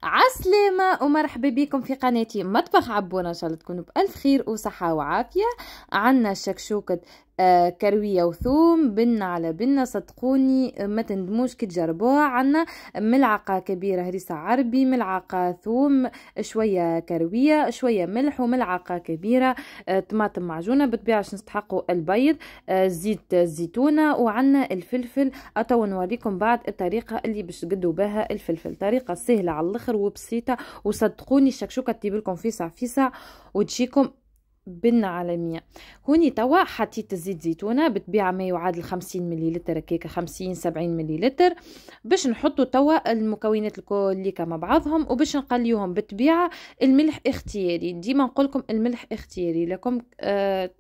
عسلامة ومرحبا بكم في قناتي مطبخ عبونة. ان شاء الله تكونوا بألف خير وصحة وعافية. عنا شكشوكة كروية وثوم بنة على بنة، صدقوني ما تندموش كي تجربوها. عنا ملعقة كبيرة هريسة عربي، ملعقة ثوم، شوية كروية، شوية ملح، وملعقة كبيرة طماطم معجونة بالطبيعة باش نستحقوا البيض، زيت زيتونة، وعنا الفلفل. أتوا نوريكم بعد الطريقة اللي باش تقدوا بها الفلفل. طريقة سهلة على الاخر وبسيطة، وصدقوني الشكشوكة تجيب لكم فيسع فيسع وتجيكم بنة عالمية. هوني توا حطيت زيت زيتونة بالطبيعة ما يعادل 50 مليلتر، هكاك 50-70 مليلتر، باش نحطوا توا المكونات الكل مع بعضهم وباش نقليوهم. بالطبيعة الملح اختياري، ديما نقولكم الملح اختياري لكم.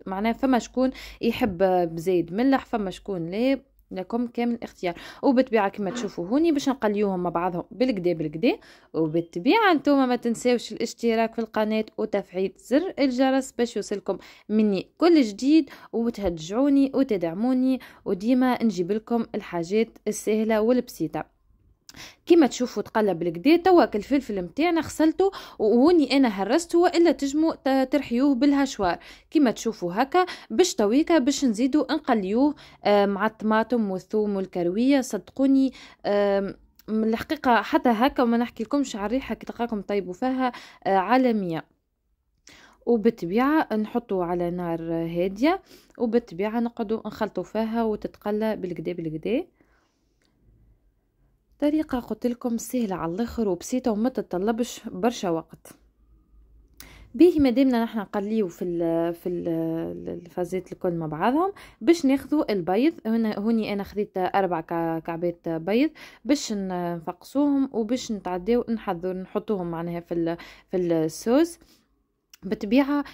معناه فما شكون يحب بزايد ملح، فما شكون لا، لكم كامل الاختيار. وبالطبيعه كما تشوفوا هوني باش نقليوهم مع بعضهم بالكدا بالكدا. وبالطبيعه نتوما ما تنساوش الاشتراك في القناه وتفعيل زر الجرس باش يوصلكم مني كل جديد، وتشجعوني وتدعموني، وديما نجيب لكم الحاجات السهله والبسيطه. كيما تشوفوا تقلب بالكدا. توا الفلفل نتاعنا غسلته وهوني انا هرسته، والا تجموا ترحيوه بالهشوار كيما تشوفوا هكا. باش تويكا باش نزيدوا نقليوه مع الطماطم والثوم والكرويه. صدقوني الحقيقه حتى هكا وما نحكي لكمش على الريحه كي تلقاكم طيبوا فيها عالميه. وبالطبيعه نحطوا على نار هاديه، وبالطبيعه نقعدوا نخلطوا فيها وتتقلى بالكدا بالكدا. طريقة قلت لكم سهلة على الاخر وبسيطة وما تتطلبش برشا وقت. بيه مادامنا نحن نقليو في الفازات الكل مع بعضهم، باش ناخذوا البيض. هوني انا خديت 4 كعبات بيض باش نفقصوهم وباش نتعداو نحطوهم معناها في الصوص. بالطبيعه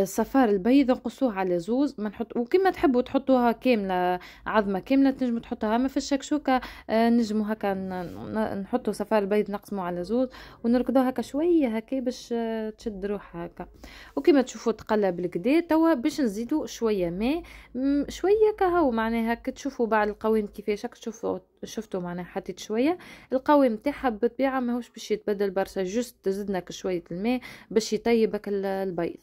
صفار البيض نقصوه على زوز، ما نحط وكما تحبوا تحطوها كامله عظمه كامله تنجموا تحطوها، ما في الشكشوكه نجموا هكا نحطوا صفار البيض نقسموه على زوز ونركضوه هكا شويه هكا باش تشد روحها هكا. وكما تشوفوا تقلب بالكدا. توا باش نزيدوا شويه ماء، شويه كهو معناها هكا. تشوفوا بعد القوام كيفاش هكا. شفتوا معناها حطيت شويه القوام تاعها بالطبيعه ماهوش باش يتبدل برشا، جوست زدنا شويه الماء باش يطيبك البيض.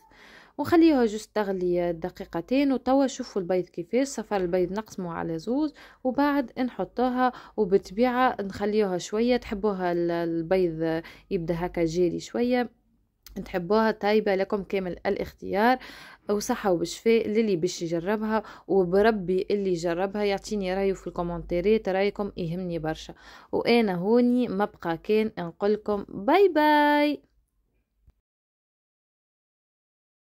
ونخليها جوست تغلي دقيقتين. وتوا شوفوا البيض كيفاش صفار البيض نقسمه على زوز وبعد نحطوها. وبالطبيعه نخليوها شويه. تحبوها البيض يبدا هكا جيري شويه، تحبوها طيبة، لكم كامل الاختيار. وصحة وبشفاء للي باش يجربها، وبربي اللي يجربها يعطيني رايه في الكومنتات، رايكم يهمني برشا. وانا هوني ما بقى كان نقولكم باي باي.